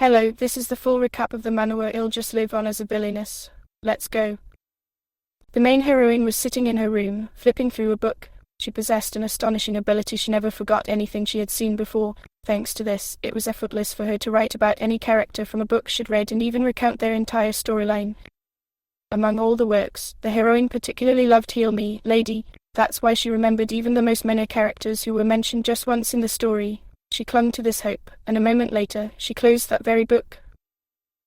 Hello, this is the full recap of the manhwa I'll just live on as a villainess. Let's go. The main heroine was sitting in her room, flipping through a book. She possessed an astonishing ability. She never forgot anything she had seen before. Thanks to this, it was effortless for her to write about any character from a book she'd read and even recount their entire storyline. Among all the works, the heroine particularly loved Heal Me, Lady. That's why she remembered even the most minor characters who were mentioned just once in the story. She clung to this hope, and a moment later, she closed that very book.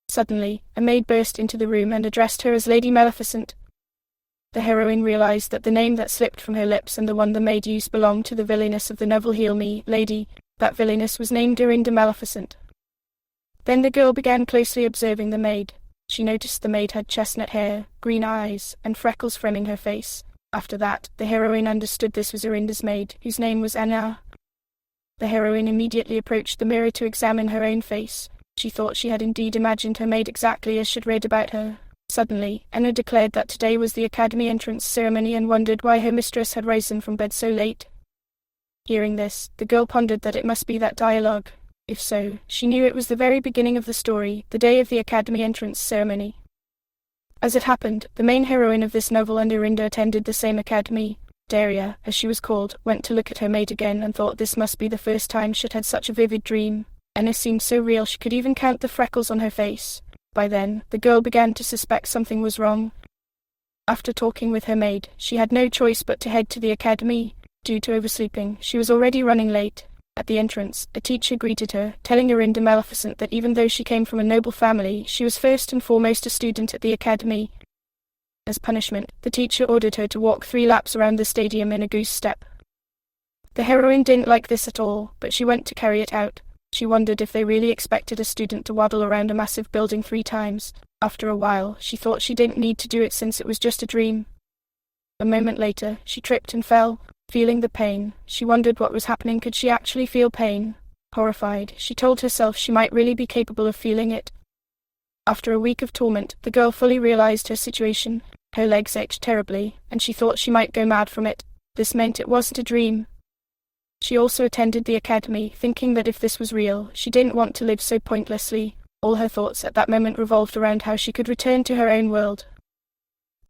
Suddenly, a maid burst into the room and addressed her as Lady Maleficent. The heroine realized that the name that slipped from her lips and the one the maid used belonged to the villainess of the novel Heal Me, Lady. That villainess was named Dorinda Maleficent. Then the girl began closely observing the maid. She noticed the maid had chestnut hair, green eyes, and freckles framing her face. After that, the heroine understood this was Dorinda's maid, whose name was Anna. The heroine immediately approached the mirror to examine her own face. She thought she had indeed imagined her maid exactly as she'd read about her. Suddenly, Anna declared that today was the academy entrance ceremony and wondered why her mistress had risen from bed so late. Hearing this, the girl pondered that it must be that dialogue. If so, she knew it was the very beginning of the story, the day of the academy entrance ceremony. As it happened, the main heroine of this novel and Dorinda attended the same academy. Daria, as she was called, went to look at her maid again and thought this must be the first time she'd had such a vivid dream. Anna seemed so real she could even count the freckles on her face. By then, the girl began to suspect something was wrong. After talking with her maid, she had no choice but to head to the academy. Due to oversleeping, she was already running late. At the entrance, a teacher greeted her, telling Dorinda Maleficent that even though she came from a noble family, she was first and foremost a student at the academy. As punishment, the teacher ordered her to walk 3 laps around the stadium in a goose step. The heroine didn't like this at all, but she went to carry it out. She wondered if they really expected a student to waddle around a massive building 3 times. After a while, she thought she didn't need to do it since it was just a dream. A moment later, she tripped and fell. Feeling the pain, she wondered what was happening. Could she actually feel pain? Horrified, she told herself she might really be capable of feeling it. After a week of torment, the girl fully realized her situation. Her legs ached terribly, and she thought she might go mad from it. This meant it wasn't a dream. She also attended the academy, thinking that if this was real, she didn't want to live so pointlessly. All her thoughts at that moment revolved around how she could return to her own world.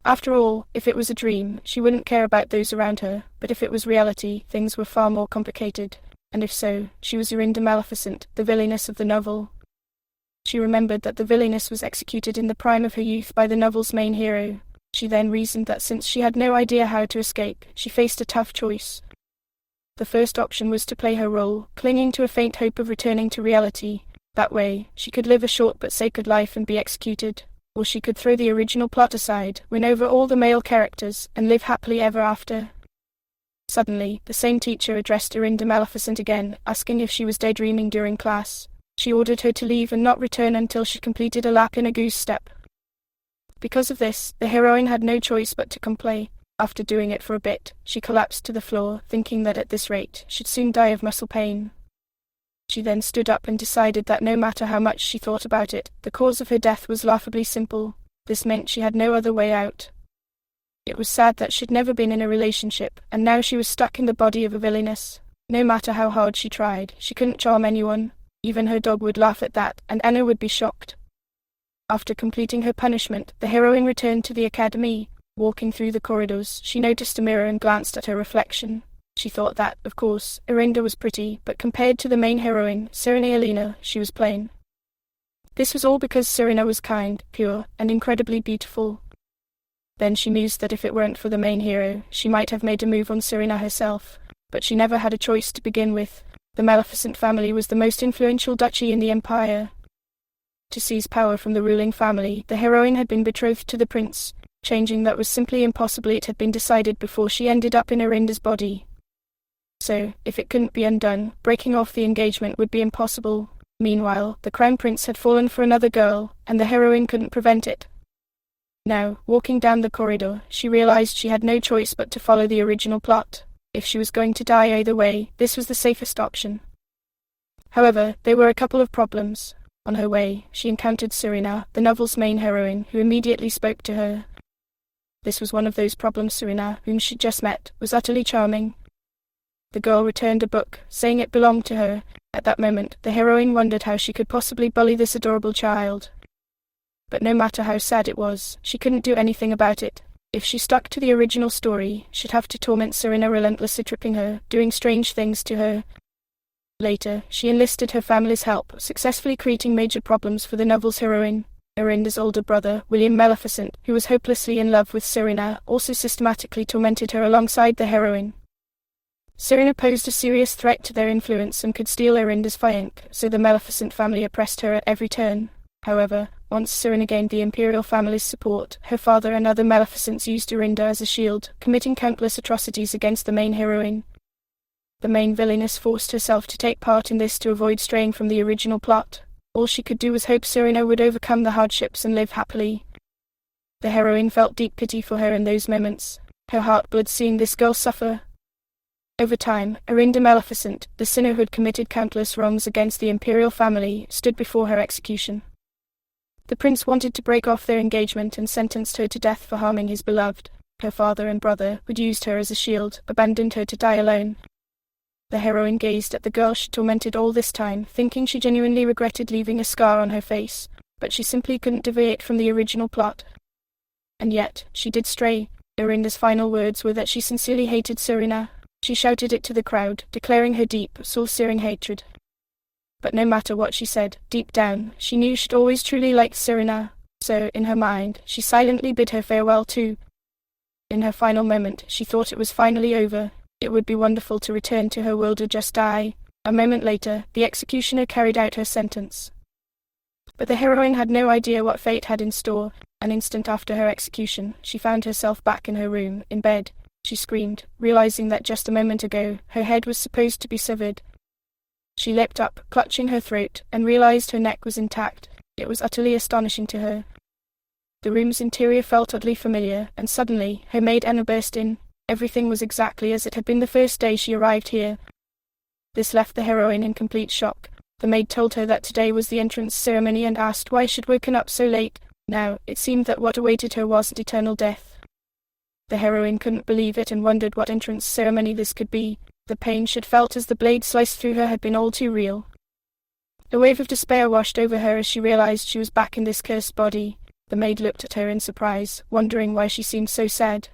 After all, if it was a dream, she wouldn't care about those around her, but if it was reality, things were far more complicated. And if so, she was Dorinda Maleficent, the villainess of the novel. She remembered that the villainess was executed in the prime of her youth by the novel's main hero. She then reasoned that since she had no idea how to escape, she faced a tough choice. The first option was to play her role, clinging to a faint hope of returning to reality. That way, she could live a short but sacred life and be executed. Or she could throw the original plot aside, win over all the male characters, and live happily ever after. Suddenly, the same teacher addressed Dorinda Maleficent again, asking if she was daydreaming during class. She ordered her to leave and not return until she completed a lap in a goose step. Because of this, the heroine had no choice but to comply. After doing it for a bit, she collapsed to the floor, thinking that at this rate, she'd soon die of muscle pain. She then stood up and decided that no matter how much she thought about it, the cause of her death was laughably simple. This meant she had no other way out. It was sad that she'd never been in a relationship, and now she was stuck in the body of a villainess. No matter how hard she tried, she couldn't charm anyone. Even her dog would laugh at that, and Anna would be shocked. After completing her punishment, the heroine returned to the academy. Walking through the corridors, she noticed a mirror and glanced at her reflection. She thought that, of course, Dorinda was pretty, but compared to the main heroine, Serena Elena, she was plain. This was all because Serena was kind, pure, and incredibly beautiful. Then she mused that if it weren't for the main hero, she might have made a move on Serena herself. But she never had a choice to begin with. The Maleficent family was the most influential duchy in the empire. To seize power from the ruling family, the heroine had been betrothed to the prince. Changing that was simply impossible. It had been decided before she ended up in Dorinda's body. So, if it couldn't be undone, breaking off the engagement would be impossible. Meanwhile, the crown prince had fallen for another girl, and the heroine couldn't prevent it. Now, walking down the corridor, she realized she had no choice but to follow the original plot. If she was going to die either way, this was the safest option. However, there were a couple of problems. On her way, she encountered Serena, the novel's main heroine, who immediately spoke to her. This was one of those problems. Serena, whom she'd just met, was utterly charming. The girl returned a book, saying it belonged to her. At that moment, the heroine wondered how she could possibly bully this adorable child. But no matter how sad it was, she couldn't do anything about it. If she stuck to the original story, she'd have to torment Serena, relentlessly tripping her, doing strange things to her. Later, she enlisted her family's help, successfully creating major problems for the novel's heroine. Arinda's older brother, William Maleficent, who was hopelessly in love with Serena, also systematically tormented her alongside the heroine. Serena posed a serious threat to their influence and could steal Arinda's fianc, so the Maleficent family oppressed her at every turn. However, once Serena gained the imperial family's support, her father and other Maleficents used Arinda as a shield, committing countless atrocities against the main heroine. The main villainess forced herself to take part in this to avoid straying from the original plot. All she could do was hope Serena would overcome the hardships and live happily. The heroine felt deep pity for her in those moments. Her heart bled seeing this girl suffer. Over time, Arinda Maleficent, the sinner who had committed countless wrongs against the imperial family, stood before her execution. The prince wanted to break off their engagement and sentenced her to death for harming his beloved. Her father and brother, who'd used her as a shield, abandoned her to die alone. The heroine gazed at the girl she tormented all this time, thinking she genuinely regretted leaving a scar on her face, but she simply couldn't deviate from the original plot. And yet, she did stray. Arinda's final words were that she sincerely hated Serena. She shouted it to the crowd, declaring her deep, soul-searing hatred. But no matter what she said, deep down, she knew she'd always truly liked Serena, so, in her mind, she silently bid her farewell too. In her final moment, she thought it was finally over. It would be wonderful to return to her world or just die. A moment later, the executioner carried out her sentence. But the heroine had no idea what fate had in store. An instant after her execution, she found herself back in her room, in bed. She screamed, realizing that just a moment ago, her head was supposed to be severed. She leapt up, clutching her throat, and realized her neck was intact. It was utterly astonishing to her. The room's interior felt oddly familiar, and suddenly, her maid Enro burst in. Everything was exactly as it had been the first day she arrived here. This left the heroine in complete shock. The maid told her that today was the entrance ceremony and asked why she'd woken up so late. Now, it seemed that what awaited her wasn't eternal death. The heroine couldn't believe it and wondered what entrance ceremony this could be. The pain she'd felt as the blade sliced through her had been all too real. A wave of despair washed over her as she realized she was back in this cursed body. The maid looked at her in surprise, wondering why she seemed so sad.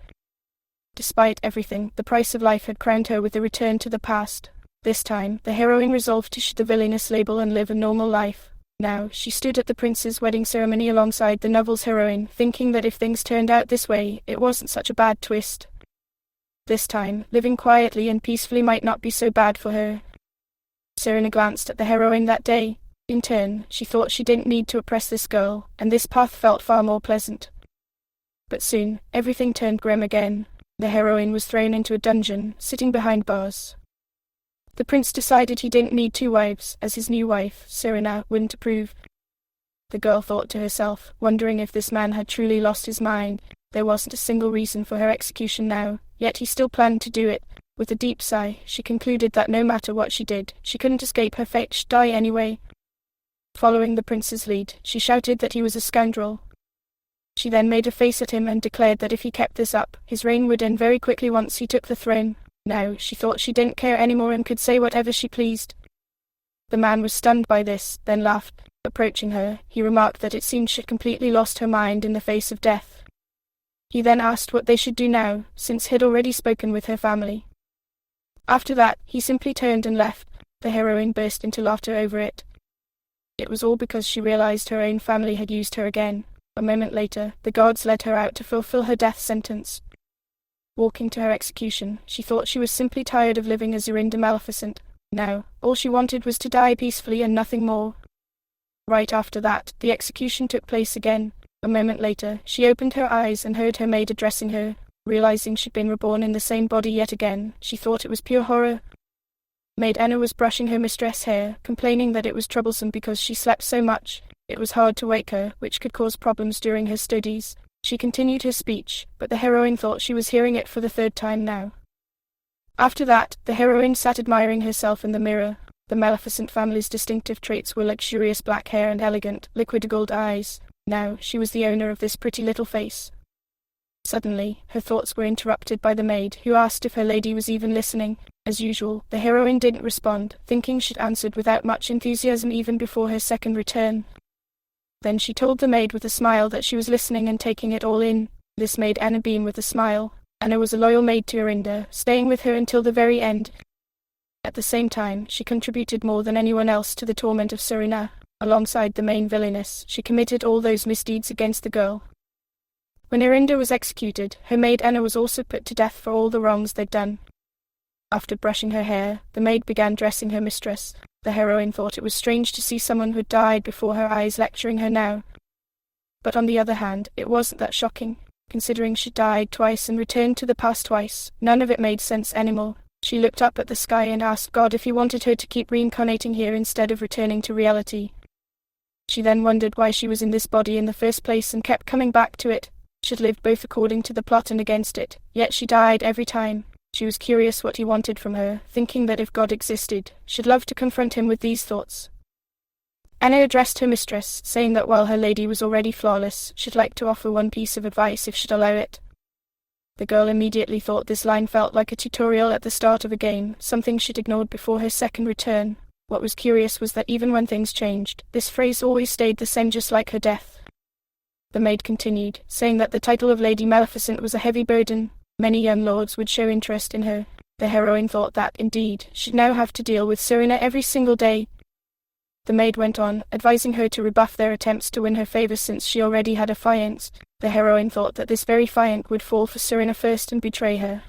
Despite everything, the price of life had crowned her with a return to the past. This time, the heroine resolved to shed the villainess label and live a normal life. Now, she stood at the prince's wedding ceremony alongside the novel's heroine, thinking that if things turned out this way, it wasn't such a bad twist. This time, living quietly and peacefully might not be so bad for her. Serena glanced at the heroine that day. In turn, she thought she didn't need to oppress this girl, and this path felt far more pleasant. But soon, everything turned grim again. The heroine was thrown into a dungeon, sitting behind bars. The prince decided he didn't need 2 wives, as his new wife, Serena, wouldn't approve. The girl thought to herself, wondering if this man had truly lost his mind. There wasn't a single reason for her execution now, yet he still planned to do it. With a deep sigh, she concluded that no matter what she did, she couldn't escape her fate. She'd die anyway. Following the prince's lead, she shouted that he was a scoundrel. She then made a face at him and declared that if he kept this up, his reign would end very quickly once he took the throne. Now, she thought she didn't care anymore and could say whatever she pleased. The man was stunned by this, then laughed. Approaching her, he remarked that it seemed she'd completely lost her mind in the face of death. He then asked what they should do now, since he'd already spoken with her family. After that, he simply turned and left. The heroine burst into laughter over it. It was all because she realized her own family had used her again. A moment later, the guards led her out to fulfill her death sentence. Walking to her execution, she thought she was simply tired of living as Arinda Maleficent. Now, all she wanted was to die peacefully and nothing more. Right after that, the execution took place again. A moment later, she opened her eyes and heard her maid addressing her. Realizing she'd been reborn in the same body yet again, she thought it was pure horror. Maid Enro was brushing her mistress' hair, complaining that it was troublesome because she slept so much. It was hard to wake her, which could cause problems during her studies. She continued her speech, but the heroine thought she was hearing it for the 3rd time now. After that, the heroine sat admiring herself in the mirror. The Maleficent family's distinctive traits were luxurious black hair and elegant, liquid gold eyes. Now, she was the owner of this pretty little face. Suddenly, her thoughts were interrupted by the maid, who asked if her lady was even listening. As usual, the heroine didn't respond, thinking she'd answered without much enthusiasm even before her second return. Then she told the maid with a smile that she was listening and taking it all in. This made Anna beam with a smile. Anna was a loyal maid to Arinda, staying with her until the very end. At the same time, she contributed more than anyone else to the torment of Serena. Alongside the main villainess, she committed all those misdeeds against the girl. When Arinda was executed, her maid Anna was also put to death for all the wrongs they'd done. After brushing her hair, the maid began dressing her mistress. The heroine thought it was strange to see someone who'd died before her eyes lecturing her now. But on the other hand, it wasn't that shocking. Considering she'd died twice and returned to the past twice, none of it made sense anymore. She looked up at the sky and asked God if he wanted her to keep reincarnating here instead of returning to reality. She then wondered why she was in this body in the first place and kept coming back to it. She'd lived both according to the plot and against it, yet she died every time. She was curious what he wanted from her, thinking that if God existed, she'd love to confront him with these thoughts. Anna addressed her mistress, saying that while her lady was already flawless, she'd like to offer one piece of advice if she'd allow it. The girl immediately thought this line felt like a tutorial at the start of a game, something she'd ignored before her second return. What was curious was that even when things changed, this phrase always stayed the same, just like her death. The maid continued, saying that the title of Lady Maleficent was a heavy burden. Many young lords would show interest in her. The heroine thought that, indeed, she'd now have to deal with Serena every single day. The maid went on, advising her to rebuff their attempts to win her favor since she already had a fiancé. The heroine thought that this very fiancé would fall for Serena first and betray her.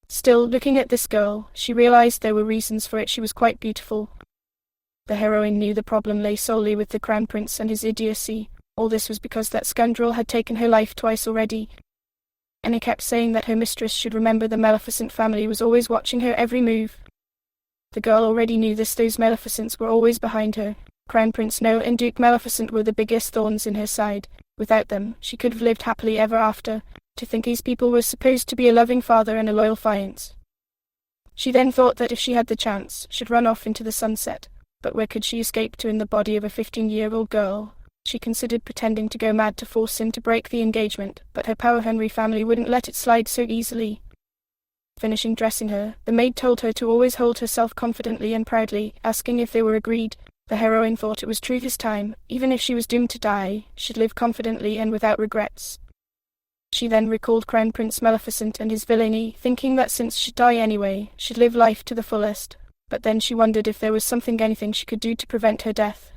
Still, looking at this girl, she realized there were reasons for it. She was quite beautiful. The heroine knew the problem lay solely with the Crown Prince and his idiocy. All this was because that scoundrel had taken her life twice already. And he kept saying that her mistress should remember the Maleficent family was always watching her every move. The girl already knew this. Those Maleficents were always behind her. Crown Prince No and Duke Maleficent were the biggest thorns in her side. Without them, she could have lived happily ever after. To think these people were supposed to be a loving father and a loyal fiancé. She then thought that if she had the chance, she'd run off into the sunset. But where could she escape to in the body of a 15-year-old girl? She considered pretending to go mad to force him to break the engagement, but her power-hungry family wouldn't let it slide so easily. Finishing dressing her, the maid told her to always hold herself confidently and proudly, asking if they were agreed. The heroine thought it was true this time. Even if she was doomed to die, she'd live confidently and without regrets. She then recalled Crown Prince Maleficent and his villainy, thinking that since she'd die anyway, she'd live life to the fullest. But then she wondered if there was anything she could do to prevent her death.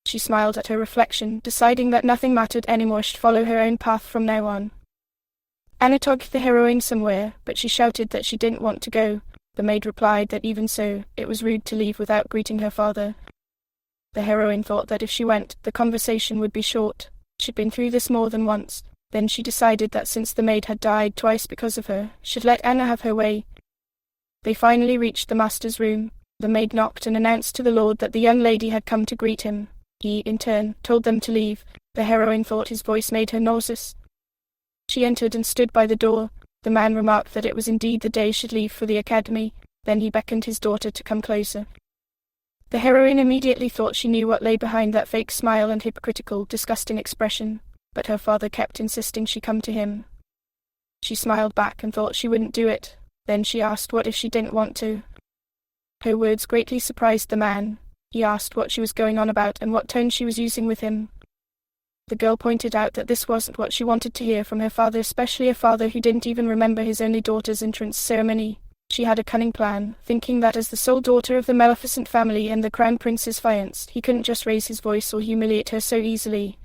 She smiled at her reflection, deciding that nothing mattered anymore. She'd follow her own path from now on. Anna took the heroine somewhere, but she shouted that she didn't want to go. The maid replied that even so, it was rude to leave without greeting her father. The heroine thought that if she went, the conversation would be short. She'd been through this more than once. Then she decided that since the maid had died twice because of her, she'd let Anna have her way. They finally reached the master's room. The maid knocked and announced to the lord that the young lady had come to greet him. He, in turn, told them to leave. The heroine thought his voice made her nauseous. She entered and stood by the door. The man remarked that it was indeed the day she'd leave for the academy. Then he beckoned his daughter to come closer. The heroine immediately thought she knew what lay behind that fake smile and hypocritical, disgusting expression, but her father kept insisting she come to him. She smiled back and thought she wouldn't do it. Then she asked what if she didn't want to. Her words greatly surprised the man. He asked what she was going on about and what tone she was using with him. The girl pointed out that this wasn't what she wanted to hear from her father, especially a father who didn't even remember his only daughter's entrance ceremony. She had a cunning plan, thinking that as the sole daughter of the Maleficent family and the Crown Prince's fiancé, he couldn't just raise his voice or humiliate her so easily.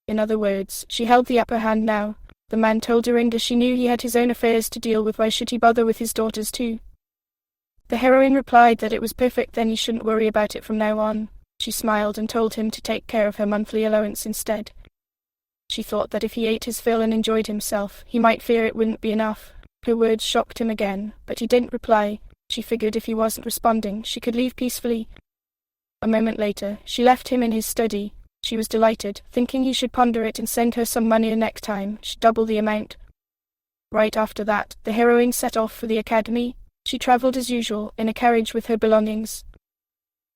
In other words, she held the upper hand now. The man told Dorinda she knew he had his own affairs to deal with. Why should he bother with his daughters too? The heroine replied that it was perfect, then he shouldn't worry about it from now on. She smiled and told him to take care of her monthly allowance instead. She thought that if he ate his fill and enjoyed himself, he might fear it wouldn't be enough. Her words shocked him again, but he didn't reply. She figured if he wasn't responding, she could leave peacefully. A moment later, she left him in his study. She was delighted, thinking he should ponder it and send her some money the next time. She'd double the amount. Right after that, the heroine set off for the academy. She travelled as usual, in a carriage with her belongings.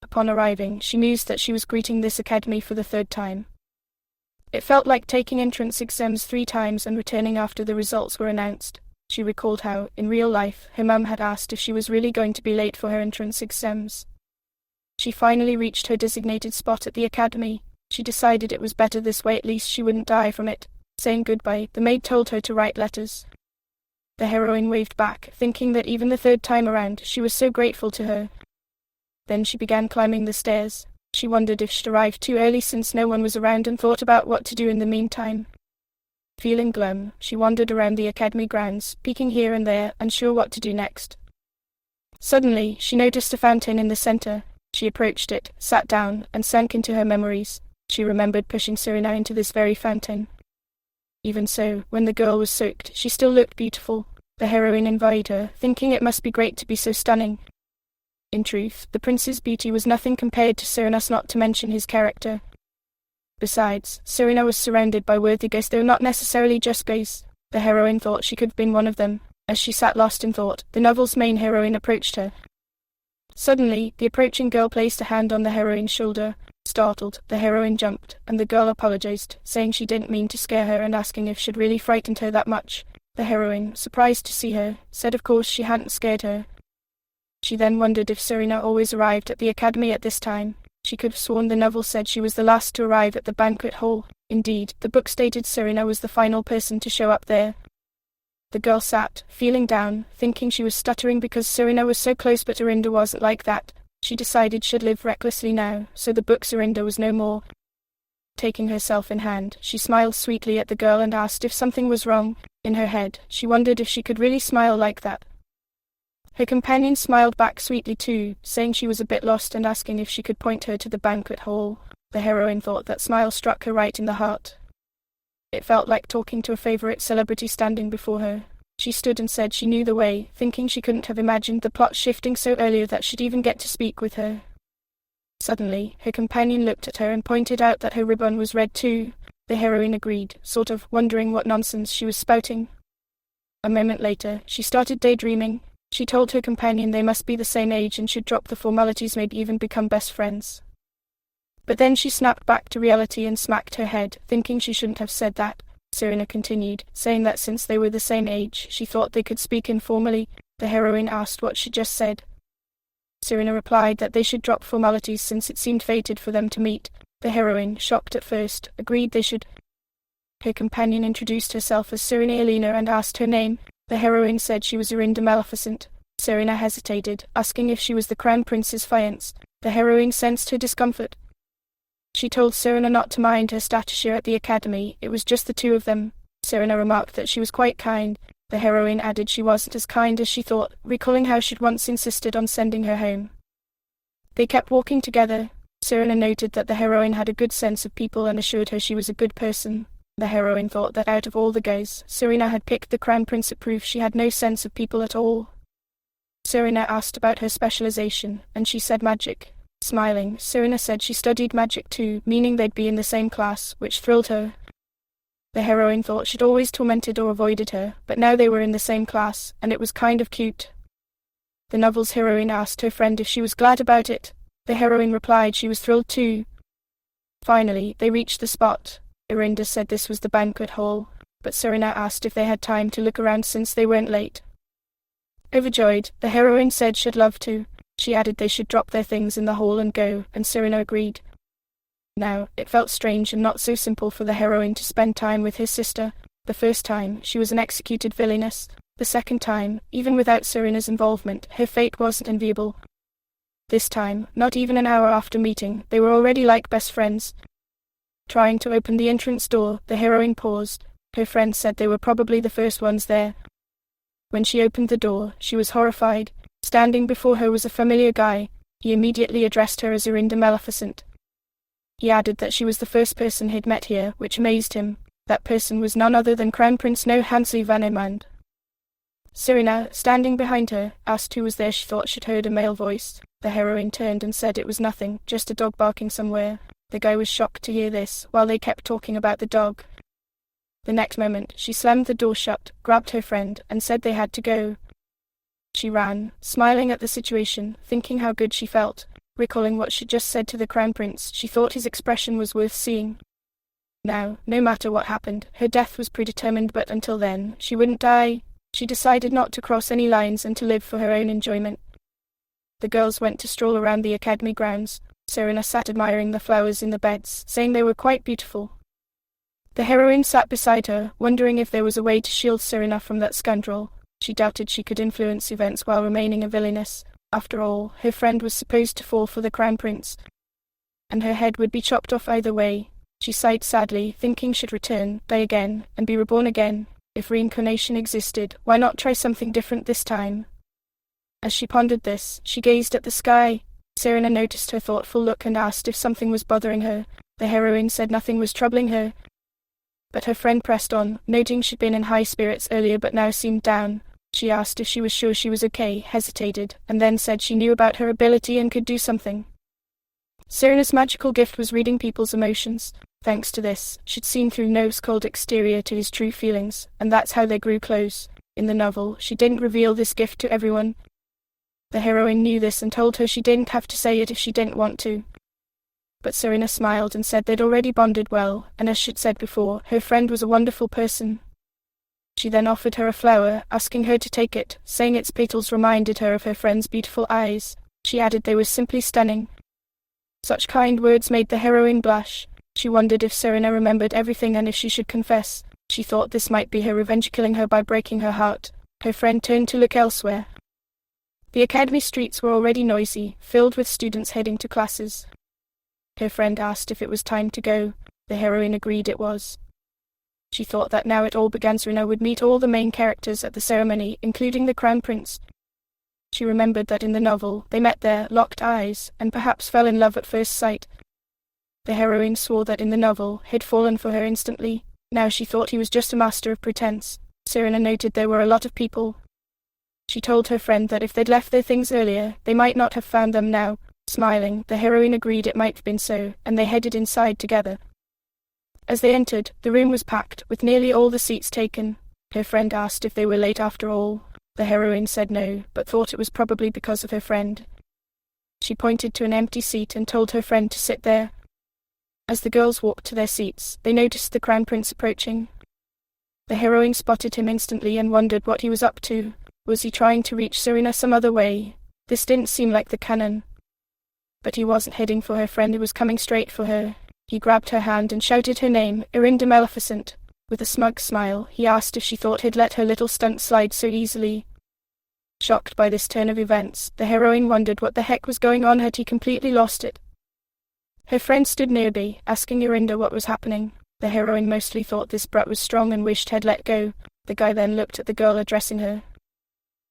Upon arriving, she mused that she was greeting this academy for the third time. It felt like taking entrance exams 3 times and returning after the results were announced. She recalled how, in real life, her mum had asked if she was really going to be late for her entrance exams. She finally reached her designated spot at the academy. She decided it was better this way, at least she wouldn't die from it. Saying goodbye, the maid told her to write letters. The heroine waved back, thinking that even the third time around, she was so grateful to her. Then she began climbing the stairs. She wondered if she'd arrived too early since no one was around and thought about what to do in the meantime. Feeling glum, she wandered around the academy grounds, peeking here and there, unsure what to do next. Suddenly, she noticed a fountain in the center. She approached it, sat down, and sank into her memories. She remembered pushing Serena into this very fountain. Even so, when the girl was soaked, she still looked beautiful. The heroine envied her, thinking it must be great to be so stunning. In truth, the prince's beauty was nothing compared to Serena's, not to mention his character. Besides, Serena was surrounded by worthy guys, though not necessarily just guys. The heroine thought she could have been one of them. As she sat lost in thought, the novel's main heroine approached her. Suddenly, the approaching girl placed a hand on the heroine's shoulder. Startled, the heroine jumped, and the girl apologized, saying she didn't mean to scare her and asking if she'd really frightened her that much. The heroine, surprised to see her, said of course she hadn't scared her. She then wondered if Serena always arrived at the academy at this time. She could have sworn the novel said she was the last to arrive at the banquet hall. Indeed, the book stated Serena was the final person to show up there. The girl sat, feeling down, thinking she was stuttering because Serena was so close, but Arinda wasn't like that. She decided she'd live recklessly now, so the book's Arinda was no more. Taking herself in hand, she smiled sweetly at the girl and asked if something was wrong. In her head, she wondered if she could really smile like that. Her companion smiled back sweetly too, saying she was a bit lost and asking if she could point her to the banquet hall. The heroine thought that smile struck her right in the heart. It felt like talking to a favorite celebrity standing before her. She stood and said she knew the way, thinking she couldn't have imagined the plot shifting so early that she'd even get to speak with her. Suddenly, her companion looked at her and pointed out that her ribbon was red too. The heroine agreed, sort of wondering what nonsense she was spouting. A moment later, she started daydreaming. She told her companion they must be the same age and should drop the formalities, maybe even become best friends. But then she snapped back to reality and smacked her head, thinking she shouldn't have said that. Serena continued, saying that since they were the same age, she thought they could speak informally. The heroine asked what she just said. Serena replied that they should drop formalities since it seemed fated for them to meet. The heroine, shocked at first, agreed they should. Her companion introduced herself as Serena Elena and asked her name. The heroine said she was Arinda Maleficent. Serena hesitated, asking if she was the Crown Prince's fiancé. The heroine sensed her discomfort. She told Serena not to mind her stature at the academy, it was just the two of them. Serena remarked that she was quite kind. The heroine added she wasn't as kind as she thought, recalling how she'd once insisted on sending her home. They kept walking together. Serena noted that the heroine had a good sense of people and assured her she was a good person. The heroine thought that out of all the guys, Serena had picked the Crown Prince, proof she had no sense of people at all. Serena asked about her specialization, and she said magic. Smiling, Serena said she studied magic too, meaning they'd be in the same class, which thrilled her. The heroine thought she'd always tormented or avoided her, but now they were in the same class, and it was kind of cute. The novel's heroine asked her friend if she was glad about it. The heroine replied she was thrilled too. Finally, they reached the spot. Arinda said this was the banquet hall, but Serena asked if they had time to look around since they weren't late. Overjoyed, the heroine said she'd love to. She added they should drop their things in the hall and go, and Serena agreed. Now, it felt strange and not so simple for the heroine to spend time with his sister. The first time, she was an executed villainess. The second time, even without Serena's involvement, her fate wasn't enviable. This time, not even an hour after meeting, they were already like best friends. Trying to open the entrance door, the heroine paused. Her friends said they were probably the first ones there. When she opened the door, she was horrified. Standing before her was a familiar guy. He immediately addressed her as Arinda Maleficent. He added that she was the first person he'd met here, which amazed him. That person was none other than Crown Prince No Hansli van Emand. Serena, standing behind her, asked who was there. She thought she'd heard a male voice. The heroine turned and said it was nothing, just a dog barking somewhere. The guy was shocked to hear this, while they kept talking about the dog. The next moment, she slammed the door shut, grabbed her friend, and said they had to go. She ran, smiling at the situation, thinking how good she felt. Recalling what she'd just said to the Crown Prince, she thought his expression was worth seeing. Now, no matter what happened, her death was predetermined, but until then, she wouldn't die. She decided not to cross any lines and to live for her own enjoyment. The girls went to stroll around the academy grounds. Serena sat admiring the flowers in the beds, saying they were quite beautiful. The heroine sat beside her, wondering if there was a way to shield Serena from that scoundrel. She doubted she could influence events while remaining a villainess. After all, her friend was supposed to fall for the crown prince, and her head would be chopped off either way. She sighed sadly, thinking she'd return, die again, and be reborn again. If reincarnation existed, why not try something different this time? As she pondered this, she gazed at the sky. Serena noticed her thoughtful look and asked if something was bothering her. The heroine said nothing was troubling her, but her friend pressed on, noting she'd been in high spirits earlier but now seemed down. She asked if she was sure she was okay, hesitated, and then said she knew about her ability and could do something. Serena's magical gift was reading people's emotions. Thanks to this, she'd seen through Nove's cold exterior to his true feelings, and that's how they grew close. In the novel, she didn't reveal this gift to everyone. The heroine knew this and told her she didn't have to say it if she didn't want to. But Serena smiled and said they'd already bonded well, and as she'd said before, her friend was a wonderful person. She then offered her a flower, asking her to take it, saying its petals reminded her of her friend's beautiful eyes. She added they were simply stunning. Such kind words made the heroine blush. She wondered if Serena remembered everything and if she should confess. She thought this might be her revenge killing her by breaking her heart. Her friend turned to look elsewhere. The academy streets were already noisy, filled with students heading to classes. Her friend asked if it was time to go. The heroine agreed it was. She thought that now it all began, Serena would meet all the main characters at the ceremony, including the crown prince. She remembered that in the novel, they met there, locked eyes, and perhaps fell in love at first sight. The heroine swore that in the novel, he'd fallen for her instantly. Now she thought he was just a master of pretense. Serena noted there were a lot of people. She told her friend that if they'd left their things earlier, they might not have found them now. Smiling, the heroine agreed it might have been so, and they headed inside together. As they entered, the room was packed, with nearly all the seats taken. Her friend asked if they were late after all. The heroine said no, but thought it was probably because of her friend. She pointed to an empty seat and told her friend to sit there. As the girls walked to their seats, they noticed the crown prince approaching. The heroine spotted him instantly and wondered what he was up to. Was he trying to reach Serena some other way? This didn't seem like the canon. But he wasn't heading for her friend, he was coming straight for her. He grabbed her hand and shouted her name, Irinda Maleficent. With a smug smile, he asked if she thought he'd let her little stunt slide so easily. Shocked by this turn of events, the heroine wondered what the heck was going on. Had he completely lost it? Her friend stood nearby, asking Irinda what was happening. The heroine mostly thought this brat was strong and wished he'd let go. The guy then looked at the girl addressing her.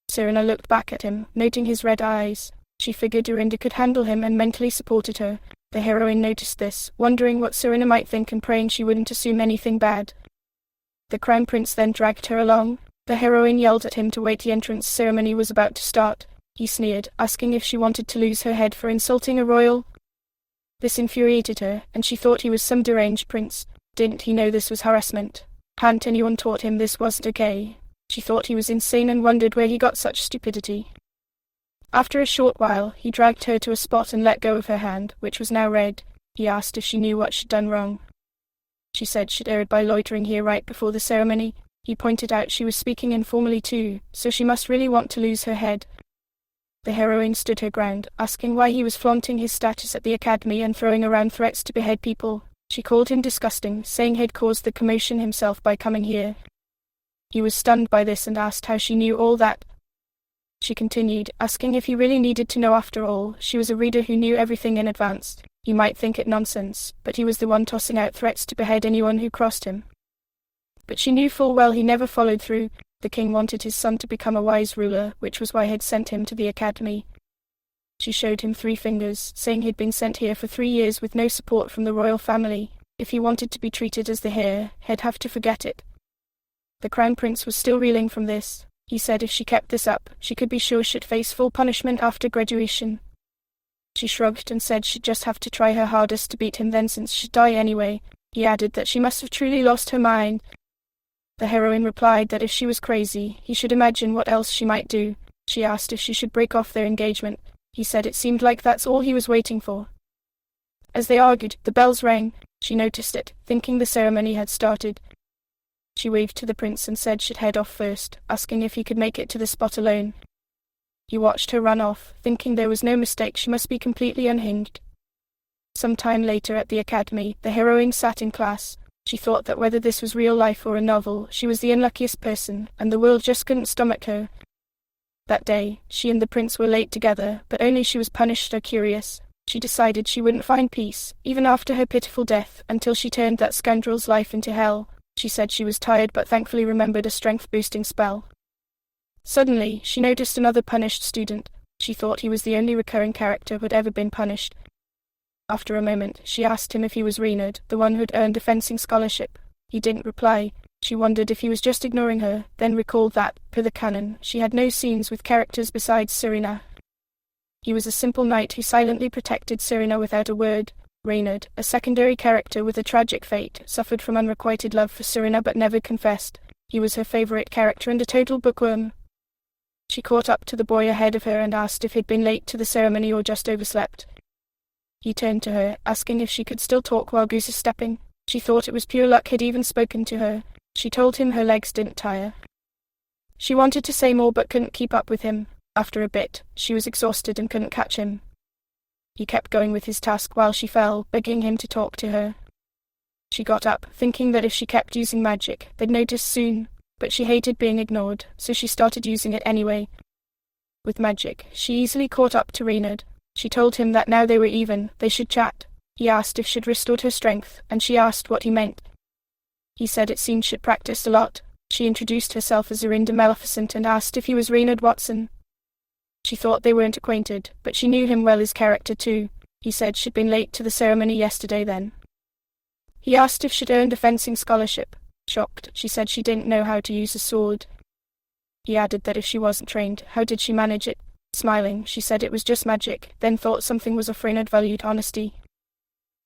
Serena looked back at him, noting his red eyes. She figured Irinda could handle him and mentally supported her. The heroine noticed this, wondering what Serena might think and praying she wouldn't assume anything bad. The crown prince then dragged her along. The heroine yelled at him to wait. The entrance ceremony was about to start. He sneered, asking if she wanted to lose her head for insulting a royal. This infuriated her, and she thought he was some deranged prince. Didn't he know this was harassment? Hadn't anyone taught him this wasn't okay? She thought he was insane and wondered where he got such stupidity. After a short while, he dragged her to a spot and let go of her hand, which was now red. He asked if she knew what she'd done wrong. She said she'd erred by loitering here right before the ceremony. He pointed out she was speaking informally too, so she must really want to lose her head. The heroine stood her ground, asking why he was flaunting his status at the academy and throwing around threats to behead people. She called him disgusting, saying he'd caused the commotion himself by coming here. He was stunned by this and asked how she knew all that. She continued, asking if he really needed to know. After all, she was a reader who knew everything in advance. He might think it nonsense, but he was the one tossing out threats to behead anyone who crossed him. But she knew full well he never followed through. The king wanted his son to become a wise ruler, which was why he'd sent him to the academy. She showed him 3 fingers, saying he'd been sent here for 3 years with no support from the royal family. If he wanted to be treated as the heir, he'd have to forget it. The crown prince was still reeling from this. He said if she kept this up, she could be sure she'd face full punishment after graduation. She shrugged and said she'd just have to try her hardest to beat him then, since she'd die anyway. He added that she must have truly lost her mind. The heroine replied that if she was crazy, he should imagine what else she might do. She asked if she should break off their engagement. He said it seemed like that's all he was waiting for. As they argued, the bells rang. She noticed it, thinking the ceremony had started. She waved to the prince and said she'd head off first, asking if he could make it to the spot alone. He watched her run off, thinking there was no mistake, she must be completely unhinged. Some time later at the academy, the heroine sat in class. She thought that whether this was real life or a novel, she was the unluckiest person, and the world just couldn't stomach her. That day, she and the prince were late together, but only she was punished or curious. She decided she wouldn't find peace, even after her pitiful death, until she turned that scoundrel's life into hell. She said she was tired but thankfully remembered a strength-boosting spell. Suddenly, she noticed another punished student. She thought he was the only recurring character who had ever been punished. After a moment, she asked him if he was Reynard, the one who'd earned a fencing scholarship. He didn't reply. She wondered if he was just ignoring her, then recalled that, per the canon, she had no scenes with characters besides Serena. He was a simple knight who silently protected Serena without a word. Reynard, a secondary character with a tragic fate, suffered from unrequited love for Serena but never confessed. He was her favorite character and a total bookworm. She caught up to the boy ahead of her and asked if he'd been late to the ceremony or just overslept. He turned to her, asking if she could still talk while goose-stepping. She thought it was pure luck he'd even spoken to her. She told him her legs didn't tire. She wanted to say more but couldn't keep up with him. After a bit, she was exhausted and couldn't catch him. He kept going with his task while she fell, begging him to talk to her. She got up, thinking that if she kept using magic, they'd notice soon, but she hated being ignored, so she started using it anyway. With magic, she easily caught up to Reynard. She told him that now they were even, they should chat. He asked if she'd restored her strength, and she asked what he meant. He said it seemed she'd practiced a lot. She introduced herself as Zorinda Maleficent and asked if he was Reynard Watson. She thought they weren't acquainted, but she knew him well, his character too. He said she'd been late to the ceremony yesterday then. He asked if she'd earned a fencing scholarship. Shocked, she said she didn't know how to use a sword. He added that if she wasn't trained, how did she manage it? Smiling, she said it was just magic, then thought something was off. Reynard valued honesty.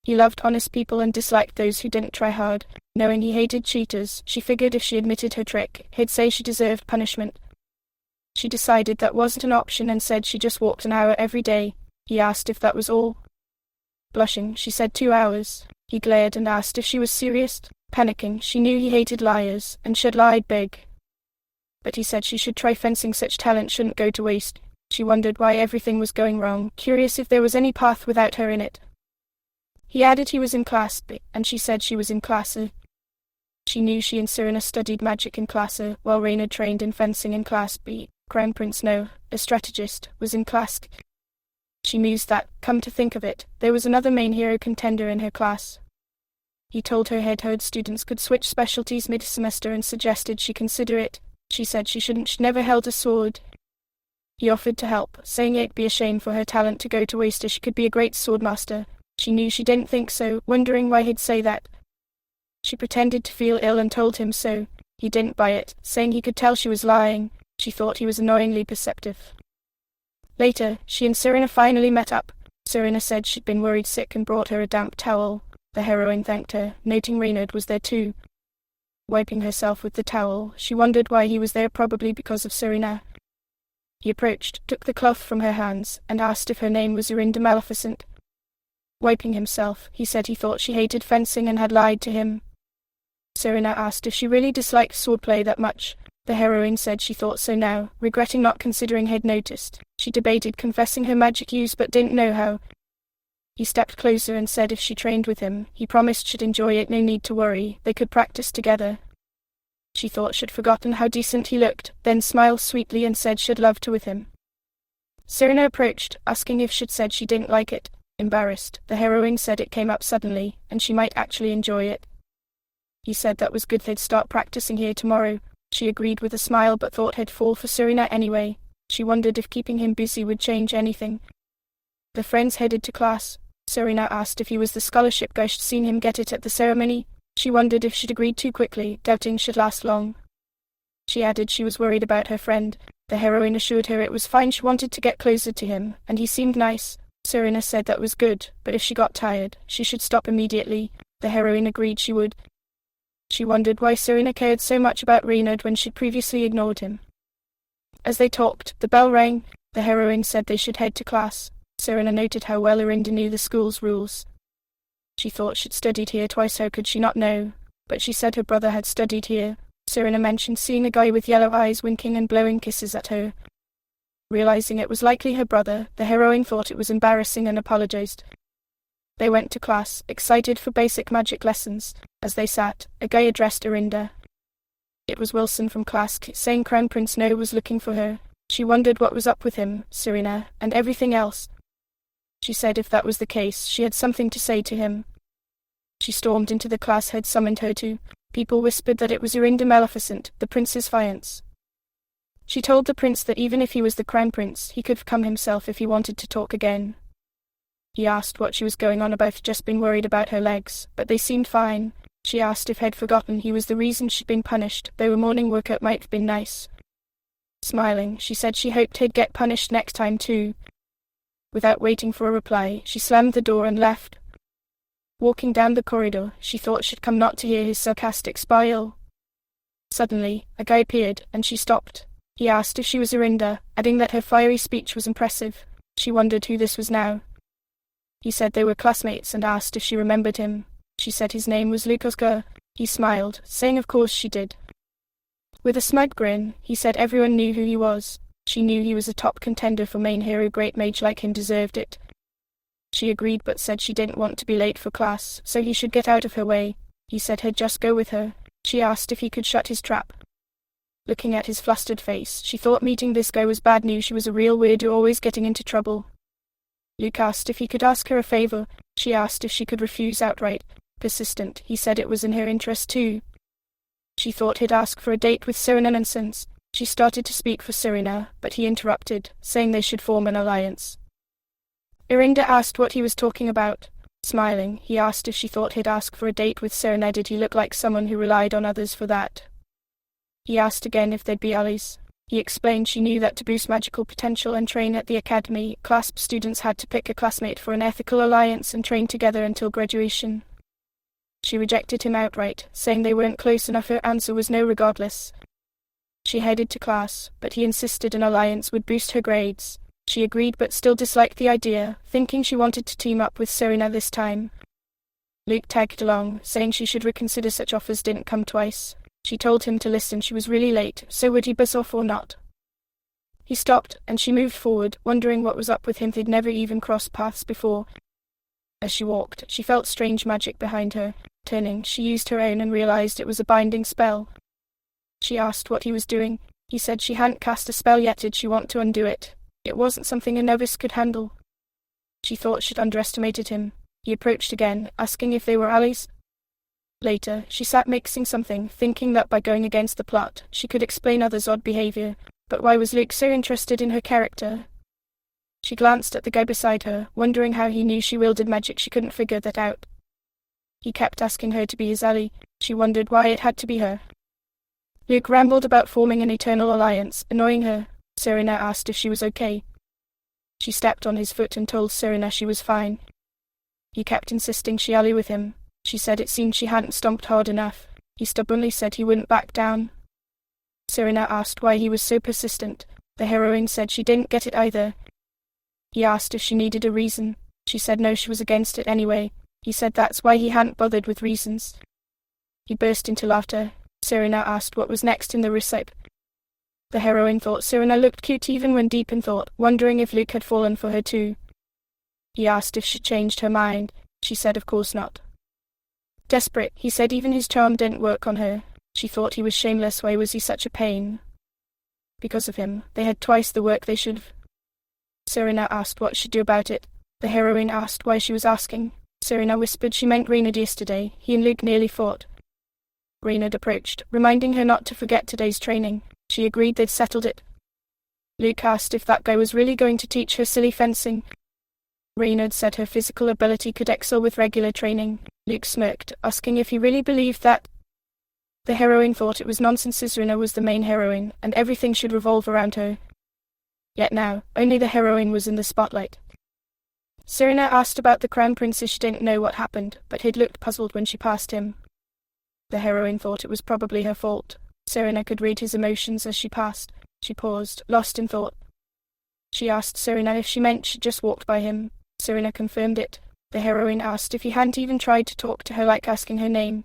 He loved honest people and disliked those who didn't try hard. Knowing he hated cheaters, she figured if she admitted her trick, he'd say she deserved punishment. She decided that wasn't an option and said she just walked an hour every day. He asked if that was all. Blushing, she said 2 hours. He glared and asked if she was serious. Panicking, she knew he hated liars, and she'd lied big. But he said she should try fencing, such talent shouldn't go to waste. She wondered why everything was going wrong, curious if there was any path without her in it. He added he was in Class B, and she said she was in Class A. She knew she and Serena studied magic in Class A, while Reynard trained in fencing in Class B. Crown Prince No, a strategist, was in Class C. She mused that, come to think of it, there was another main hero contender in her class. He told her he'd heard students could switch specialties mid-semester and suggested she consider it. She said she shouldn't, she'd never held a sword. He offered to help, saying it'd be a shame for her talent to go to waste as she could be a great swordmaster. She knew she didn't think so, wondering why he'd say that. She pretended to feel ill and told him so. He didn't buy it, saying he could tell she was lying. She thought he was annoyingly perceptive. Later, she and Serena finally met up. Serena said she'd been worried sick and brought her a damp towel. The heroine thanked her, noting Reynard was there too. Wiping herself with the towel, she wondered why he was there, probably because of Serena. He approached, took the cloth from her hands, and asked if her name was Zorinda Maleficent. Wiping himself, he said he thought she hated fencing and had lied to him. Serena asked if she really disliked swordplay that much. The heroine said she thought so now, regretting not considering he'd noticed. She debated confessing her magic use but didn't know how. He stepped closer and said if she trained with him, he promised she'd enjoy it, no need to worry, they could practice together. She thought she'd forgotten how decent he looked, then smiled sweetly and said she'd love to with him. Serena approached, asking if she'd said she didn't like it. Embarrassed, the heroine said it came up suddenly, and she might actually enjoy it. He said that was good, they'd start practicing here tomorrow. She agreed with a smile but thought he'd fall for Serena anyway. She wondered if keeping him busy would change anything. The friends headed to class. Serena asked if he was the scholarship guy she'd seen him get it at the ceremony. She wondered if she'd agreed too quickly, doubting she'd last long. She added she was worried about her friend. The heroine assured her it was fine, she wanted to get closer to him, and he seemed nice. Serena said that was good, but if she got tired, she should stop immediately. The heroine agreed she would. She wondered why Serena cared so much about Reynard when she'd previously ignored him. As they talked, the bell rang. The heroine said they should head to class. Serena noted how well Zorinda knew the school's rules. She thought she'd studied here twice, how could she not know? But she said her brother had studied here. Serena mentioned seeing a guy with yellow eyes winking and blowing kisses at her. Realizing it was likely her brother, the heroine thought it was embarrassing and apologized. They went to class, excited for basic magic lessons. As they sat, a guy addressed Arinda. It was Wilson from class, saying Crown Prince No was looking for her. She wondered what was up with him, Serena, and everything else. She said if that was the case, she had something to say to him. She stormed into the class had summoned her to. People whispered that it was Arinda Maleficent, the prince's fiancé. She told the prince that even if he was the crown prince, he could come himself if he wanted to talk again. He asked what she was going on about, just been worried about her legs, but they seemed fine. She asked if he'd forgotten he was the reason she'd been punished, though a morning workout might have been nice. Smiling, she said she hoped he'd get punished next time too. Without waiting for a reply, she slammed the door and left. Walking down the corridor, she thought she'd come not to hear his sarcastic spiel. Suddenly, a guy appeared, and she stopped. He asked if she was Arinda, adding that her fiery speech was impressive. She wondered who this was now. He said they were classmates and asked if she remembered him. She said his name was Luke Oscar. He smiled, saying of course she did. With a smug grin, he said everyone knew who he was. She knew he was a top contender for main hero, great mage like him deserved it. She agreed but said she didn't want to be late for class, so he should get out of her way. He said he'd just go with her. She asked if he could shut his trap. Looking at his flustered face, she thought meeting this guy was bad news. She was a real weirdo, always getting into trouble. Luke asked if he could ask her a favor. She asked if she could refuse outright. Persistent, he said it was in her interest too. She thought he'd ask for a date with Serena nonsense. She started to speak for Serena, but he interrupted, saying they should form an alliance. Arinda asked what he was talking about. Smiling, he asked if she thought he'd ask for a date with Serena. Did he look like someone who relied on others for that? He asked again if they'd be allies. He explained she knew that to boost magical potential and train at the academy, CLASP students had to pick a classmate for an ethical alliance and train together until graduation. She rejected him outright, saying they weren't close enough. Her answer was no regardless. She headed to class, but he insisted an alliance would boost her grades. She agreed but still disliked the idea, thinking she wanted to team up with Serena this time. Luke tagged along, saying she should reconsider, such offers didn't come twice. She told him to listen, she was really late, so would he buzz off or not? He stopped, and she moved forward, wondering what was up with him. They'd never even crossed paths before. As she walked, she felt strange magic behind her. Turning, she used her own and realized it was a binding spell. She asked what he was doing. He said she hadn't cast a spell yet. Did she want to undo it? It wasn't something a novice could handle. She thought she'd underestimated him. He approached again, asking if they were allies. Later, she sat mixing something, thinking that by going against the plot, she could explain others' odd behavior. But why was Luke so interested in her character? She glanced at the guy beside her, wondering how he knew she wielded magic. She couldn't figure that out. He kept asking her to be his ally. She wondered why it had to be her. Luke rambled about forming an eternal alliance, annoying her. Serena asked if she was okay. She stepped on his foot and told Serena she was fine. He kept insisting she ally with him. She said it seemed she hadn't stomped hard enough. He stubbornly said he wouldn't back down. Serena asked why he was so persistent. The heroine said she didn't get it either. He asked if she needed a reason. She said no, she was against it anyway. He said that's why he hadn't bothered with reasons. He burst into laughter. Serena asked what was next in the recipe. The heroine thought Serena looked cute even when deep in thought, wondering if Luke had fallen for her too. He asked if she changed her mind. She said of course not. Desperate, he said even his charm didn't work on her. She thought he was shameless. Why was he such a pain? Because of him, they had twice the work they should have. Serena asked what she'd do about it. The heroine asked why she was asking. Serena whispered she meant Reynard yesterday. He and Luke nearly fought. Reynard approached, reminding her not to forget today's training. She agreed they'd settled it. Luke asked if that guy was really going to teach her silly fencing. Reynard said her physical ability could excel with regular training. Luke smirked, asking if he really believed that. The heroine thought it was nonsense. Serena was the main heroine, and everything should revolve around her. Yet now, only the heroine was in the spotlight. Serena asked about the crown princess. She didn't know what happened, but he'd looked puzzled when she passed him. The heroine thought it was probably her fault. Serena could read his emotions as she passed. She paused, lost in thought. She asked Serena if she meant she'd just walked by him. Serena confirmed it. The heroine asked if he hadn't even tried to talk to her, like asking her name.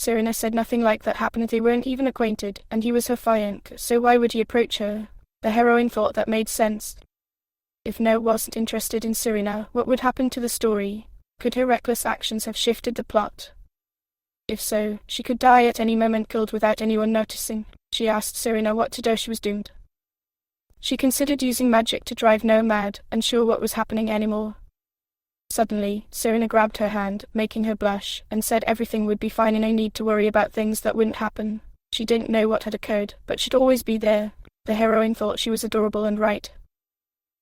Serena said nothing like that happened. They weren't even acquainted, and he was her fiancé, so why would he approach her? The heroine thought that made sense. If No wasn't interested in Serena, what would happen to the story? Could her reckless actions have shifted the plot? If so, she could die at any moment, killed without anyone noticing. She asked Serena what to do. She was doomed. She considered using magic to drive No mad, unsure what was happening anymore. Suddenly, Serena grabbed her hand, making her blush, and said everything would be fine and no need to worry about things that wouldn't happen. She didn't know what had occurred, but she'd always be there. The heroine thought she was adorable and right.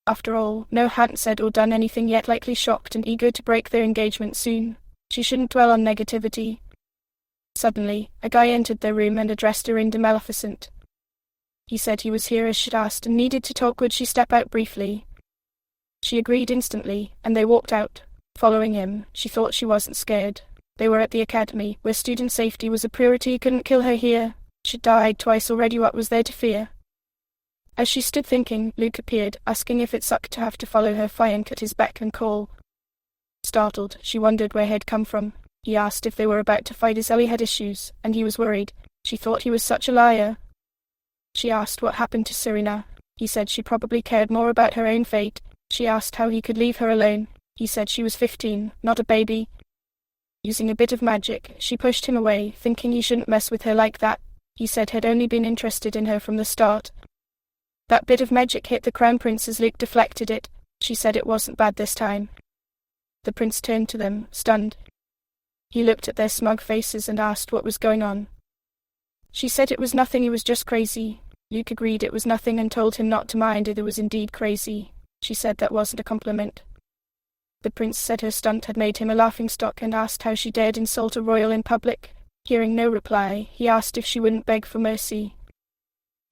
After all, No hadn't said or done anything yet, likely shocked and eager to break their engagement soon. She shouldn't dwell on negativity. Suddenly, a guy entered their room and addressed her in Maleficent. He said he was here as she'd asked and needed to talk. Would she step out briefly? She agreed instantly, and they walked out. Following him, she thought she wasn't scared. They were at the academy, where student safety was a priority. Couldn't kill her here. She'd died twice already. What was there to fear? As she stood thinking, Luke appeared, asking if it sucked to have to follow her fiancé at his beck and call. Startled, she wondered where he'd come from. He asked if they were about to fight as Ellie had issues, and he was worried. She thought he was such a liar. She asked what happened to Serena. He said she probably cared more about her own fate. She asked how he could leave her alone. He said she was 15, not a baby. Using a bit of magic, she pushed him away, thinking he shouldn't mess with her like that. He said he'd only been interested in her from the start. That bit of magic hit the crown prince as Luke deflected it. She said it wasn't bad this time. The prince turned to them, stunned. He looked at their smug faces and asked what was going on. She said it was nothing, he was just crazy. Luke agreed it was nothing and told him not to mind it was indeed crazy. She said that wasn't a compliment. The prince said her stunt had made him a laughingstock and asked how she dared insult a royal in public. Hearing no reply, he asked if she wouldn't beg for mercy.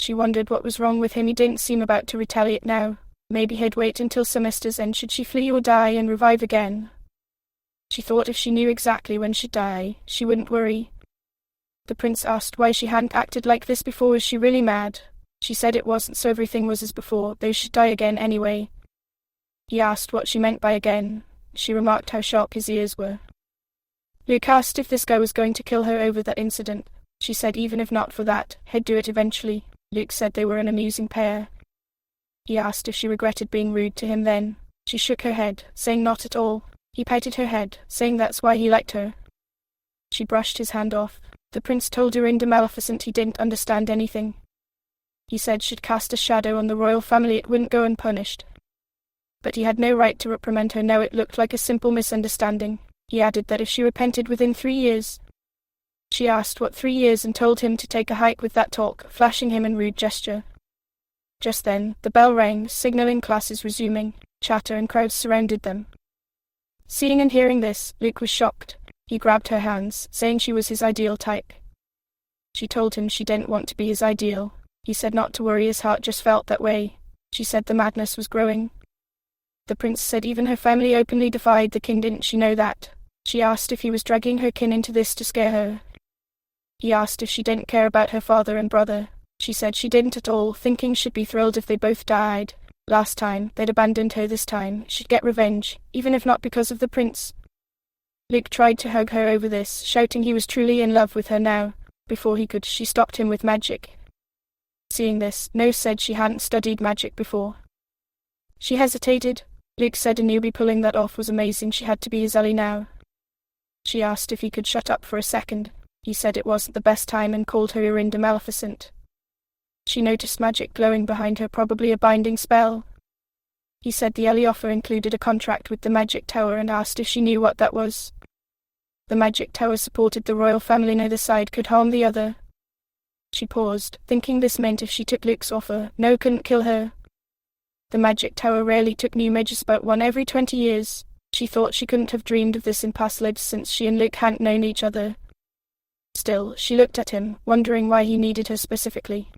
She wondered what was wrong with him. He didn't seem about to retaliate now. Maybe he'd wait until semester's end should she flee or die and revive again. She thought if she knew exactly when she'd die, she wouldn't worry. The prince asked why she hadn't acted like this before. Was she really mad? She said it wasn't, so everything was as before, though she'd die again anyway. He asked what she meant by again. She remarked how sharp his ears were. Luke asked if this guy was going to kill her over that incident. She said even if not for that, he'd do it eventually. Luke said they were an amusing pair. He asked if she regretted being rude to him then. She shook her head, saying not at all. He patted her head, saying that's why he liked her. She brushed his hand off. The prince told her in Maleficent he didn't understand anything. He said she'd cast a shadow on the royal family, it wouldn't go unpunished. But he had no right to reprimand her now, it looked like a simple misunderstanding. He added that if she repented within 3 years. She asked what 3 years and told him to take a hike with that talk, flashing him in rude gesture. Just then, the bell rang, signaling classes resuming. Chatter and crowds surrounded them. Seeing and hearing this, Luke was shocked. He grabbed her hands, saying she was his ideal type. She told him she didn't want to be his ideal. He said not to worry, his heart just felt that way. She said the madness was growing. The prince said even her family openly defied the king, didn't she know that? She asked if he was dragging her kin into this to scare her. He asked if she didn't care about her father and brother. She said she didn't at all, thinking she'd be thrilled if they both died. Last time, they'd abandoned her. This time, she'd get revenge, even if not because of the prince. Luke tried to hug her over this, shouting he was truly in love with her now. Before he could, she stopped him with magic. Seeing this, No said she hadn't studied magic before. She hesitated. Luke said a newbie pulling that off was amazing. She had to be his ally now. She asked if he could shut up for a second. He said it wasn't the best time and called her Irinda Maleficent. She noticed magic glowing behind her, probably a binding spell. He said the ally offer included a contract with the magic tower and asked if she knew what that was. The magic tower supported the royal family, neither side could harm the other. She paused, thinking this meant if she took Luke's offer, No couldn't kill her. The magic tower rarely took new mages, about one every 20 years. She thought she couldn't have dreamed of this in past lives since she and Luke hadn't known each other. Still, she looked at him, wondering why he needed her specifically.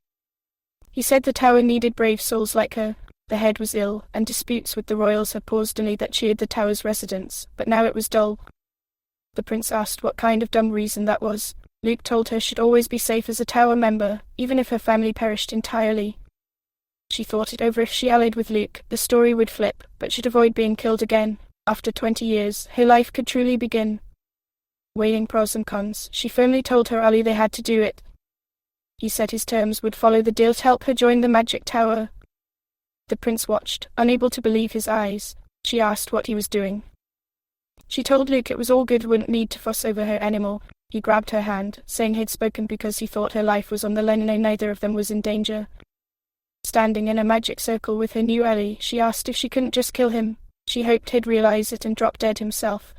He said the tower needed brave souls like her. The head was ill, and disputes with the royals had paused only that cheered the tower's residents, but now it was dull. The prince asked what kind of dumb reason that was. Luke told her she'd always be safe as a tower member, even if her family perished entirely. She thought it over. If she allied with Luke, the story would flip, but she'd avoid being killed again. After 20 years, her life could truly begin. Weighing pros and cons, she firmly told her ally they had to do it. He said his terms would follow the deal to help her join the magic tower. The prince watched, unable to believe his eyes. She asked what he was doing. She told Luke it was all good, wouldn't need to fuss over her anymore. He grabbed her hand, saying he'd spoken because he thought her life was on the line and neither of them was in danger. Standing in a magic circle with her new ally, she asked if she couldn't just kill him. She hoped he'd realize it and drop dead himself.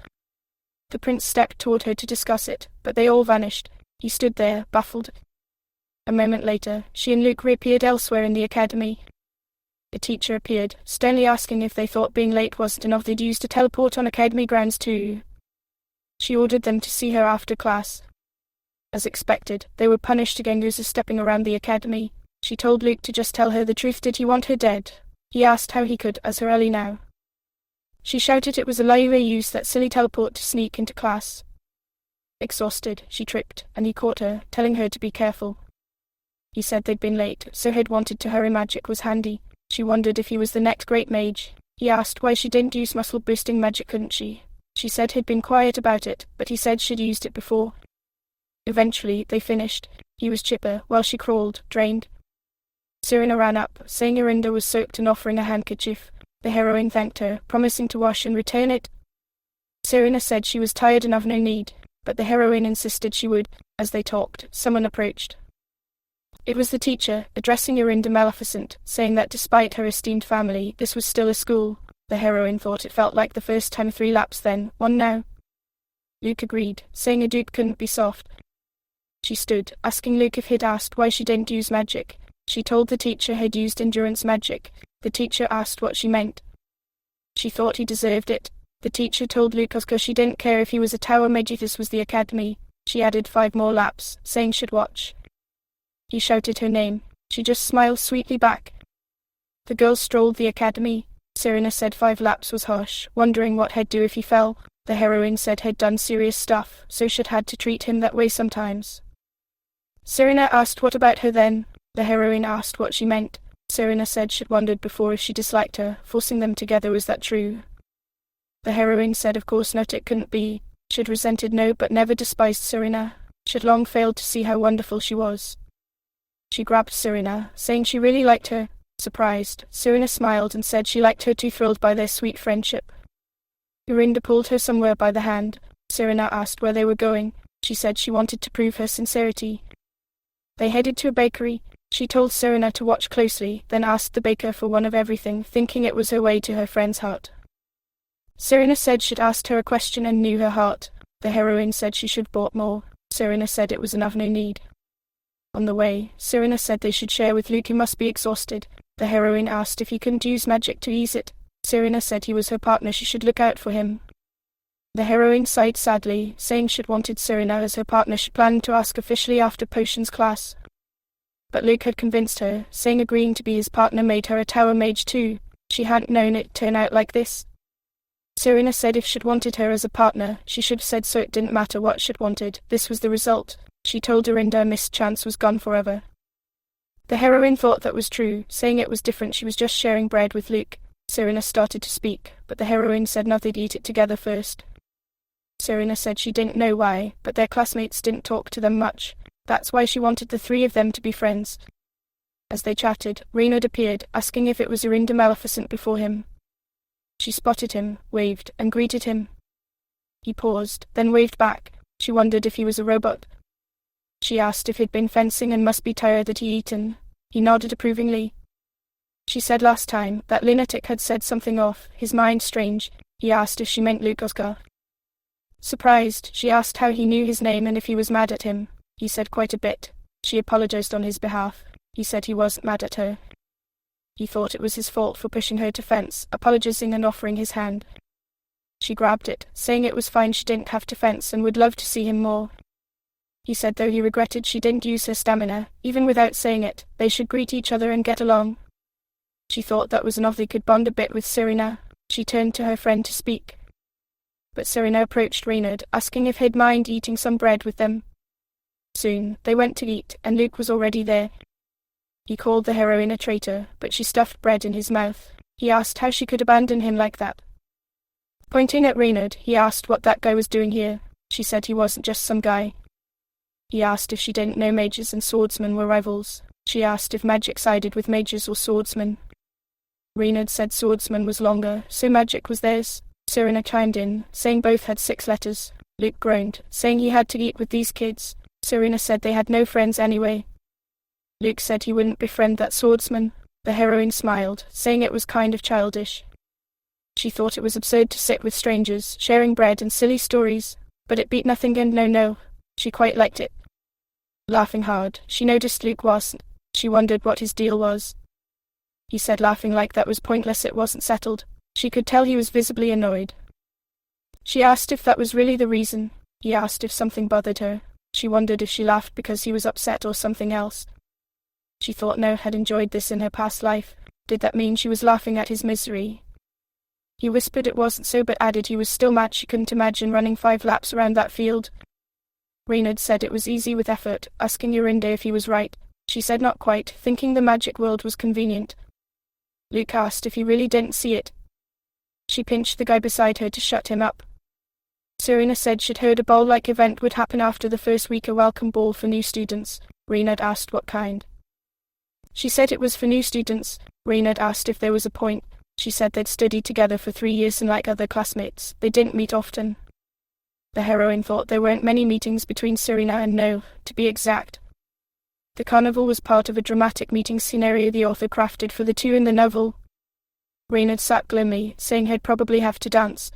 The prince stepped toward her to discuss it, but they all vanished. He stood there, baffled. A moment later, she and Luke reappeared elsewhere in the academy. A teacher appeared, sternly asking if they thought being late wasn't enough they'd use to teleport on academy grounds too. She ordered them to see her after class. As expected, they were punished again for stepping around the academy. She told Luke to just tell her the truth. Did he want her dead? He asked how he could, as her ally now. She shouted it was a lie they used that silly teleport to sneak into class. Exhausted, she tripped, and he caught her, telling her to be careful. He said they'd been late, so he'd wanted to hurry. Magic was handy. She wondered if he was the next great mage. He asked why she didn't use muscle-boosting magic, couldn't she? She said he'd been quiet about it, but he said she'd used it before. Eventually, they finished. He was chipper, while she crawled, drained. Serena ran up, saying Arinda was soaked and offering a handkerchief. The heroine thanked her, promising to wash and return it. Serena said she was tired and of no need, but the heroine insisted she would. As they talked, someone approached. It was the teacher, addressing Arinda Maleficent, saying that despite her esteemed family, this was still a school. The heroine thought it felt like the first time. 3 laps then, 1 now. Luke agreed, saying a dude couldn't be soft. She stood, asking Luke if he'd asked why she didn't use magic. She told the teacher he'd used endurance magic. The teacher asked what she meant. She thought he deserved it. The teacher told Luke because she didn't care if he was a tower mage. This was the academy. She added 5 more laps, saying she'd watch. He shouted her name. She just smiled sweetly back. The girls strolled the academy. Serena said 5 laps was harsh, wondering what he'd do if he fell. The heroine said he'd done serious stuff, so she'd had to treat him that way sometimes. Serena asked what about her then. The heroine asked what she meant. Serena said she'd wondered before if she disliked her. Forcing them together, was that true? The heroine said of course not, it couldn't be. She'd resented no but never despised Serena. She'd long failed to see how wonderful she was. She grabbed Serena, saying she really liked her. Surprised, Serena smiled and said she liked her too, thrilled by their sweet friendship. Arinda pulled her somewhere by the hand. Serena asked where they were going. She said she wanted to prove her sincerity. They headed to a bakery. She told Serena to watch closely, then asked the baker for one of everything, thinking it was her way to her friend's heart. Serena said she'd asked her a question and knew her heart. The heroine said she should bought more. Serena said it was enough, no need. On the way, Serena said they should share with Luke, he must be exhausted. The heroine asked if he couldn't use magic to ease it. Serena said he was her partner, she should look out for him. The heroine sighed sadly, saying she'd wanted Serena as her partner. She planned to ask officially after potions class. But Luke had convinced her, saying agreeing to be his partner made her a tower mage too. She hadn't known it'd turn out like this. Serena said if she'd wanted her as a partner, she should have said so. It didn't matter what she'd wanted, this was the result. She told Arinda a missed chance was gone forever. The heroine thought that was true, saying it was different, she was just sharing bread with Luke. Serena started to speak, but the heroine said no, they'd eat it together first. Serena said she didn't know why, but their classmates didn't talk to them much. That's why she wanted the 3 of them to be friends. As they chatted, Reynard appeared, asking if it was Arinda Maleficent before him. She spotted him, waved, and greeted him. He paused, then waved back. She wondered if he was a robot. She asked if he'd been fencing and must be tired that he'd eaten. He nodded approvingly. She said last time that lunatic had said something off, his mind strange. He asked if she meant Luke Oscar. Surprised, she asked how he knew his name and if he was mad at him. He said quite a bit. She apologized on his behalf. He said he wasn't mad at her. He thought it was his fault for pushing her to fence, apologizing and offering his hand. She grabbed it, saying it was fine, she didn't have to fence and would love to see him more. He said though he regretted she didn't use her stamina, even without saying it, they should greet each other and get along. She thought that was enough, they could bond a bit with Serena. She turned to her friend to speak. But Serena approached Reynard, asking if he'd mind eating some bread with them. Soon, they went to eat, and Luke was already there. He called the heroine a traitor, but she stuffed bread in his mouth. He asked how she could abandon him like that. Pointing at Reynard, he asked what that guy was doing here. She said he wasn't just some guy. He asked if she didn't know mages and swordsmen were rivals. She asked if magic sided with mages or swordsmen. Reynard said swordsman was longer, so magic was theirs. Serena chimed in, saying both had 6 letters. Luke groaned, saying he had to eat with these kids. Serena said they had no friends anyway. Luke said he wouldn't befriend that swordsman. The heroine smiled, saying it was kind of childish. She thought it was absurd to sit with strangers, sharing bread and silly stories, but it beat nothing and no. She quite liked it. Laughing hard, she noticed Luke wasn't. She wondered what his deal was. He said laughing like that was pointless, it wasn't settled. She could tell he was visibly annoyed. She asked if that was really the reason. He asked if something bothered her. She wondered if she laughed because he was upset or something else. She thought No had enjoyed this in her past life. Did that mean she was laughing at his misery? He whispered it wasn't so, but added he was still mad she couldn't imagine running 5 laps around that field. Reynard said it was easy with effort, asking Yorinda if he was right. She said not quite, thinking the magic world was convenient. Luke asked if he really didn't see it. She pinched the guy beside her to shut him up. Serena said she'd heard a ball-like event would happen after the first week, a welcome ball for new students. Reynard asked what kind. She said it was for new students. Reynard asked if there was a point. She said they'd studied together for 3 years and like other classmates, they didn't meet often. The heroine thought there weren't many meetings between Serena and No, to be exact. The carnival was part of a dramatic meeting scenario the author crafted for the two in the novel. Reynard sat glumly, saying he'd probably have to dance.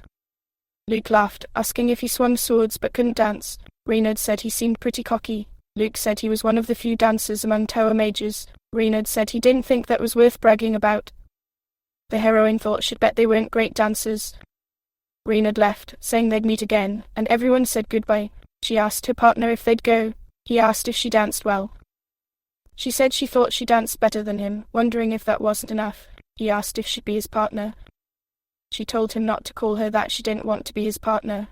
Luke laughed, asking if he swung swords but couldn't dance. Reynard said he seemed pretty cocky. Luke said he was one of the few dancers among Tower mages. Reynard said he didn't think that was worth bragging about. The heroine thought she'd bet they weren't great dancers. Reynard left, saying they'd meet again, and everyone said goodbye. She asked her partner if they'd go. He asked if she danced well. She said she thought she danced better than him, wondering if that wasn't enough. He asked if she'd be his partner. She told him not to call her that, she didn't want to be his partner.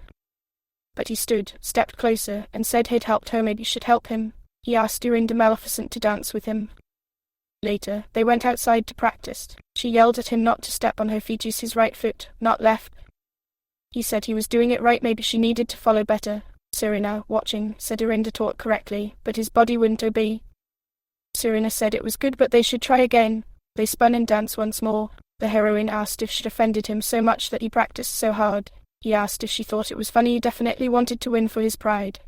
But he stood, stepped closer, and said he'd helped her, maybe she'd help him. He asked Dorinda Maleficent to dance with him. Later, they went outside to practice. She yelled at him not to step on her feet, use his right foot, not left. He said he was doing it right, maybe she needed to follow better. Serena, watching, said Dorinda taught correctly, but his body wouldn't obey. Serena said it was good, but they should try again. They spun and danced once more. The heroine asked if she'd offended him so much that he practiced so hard. He asked if she thought it was funny. He definitely wanted to win for his pride.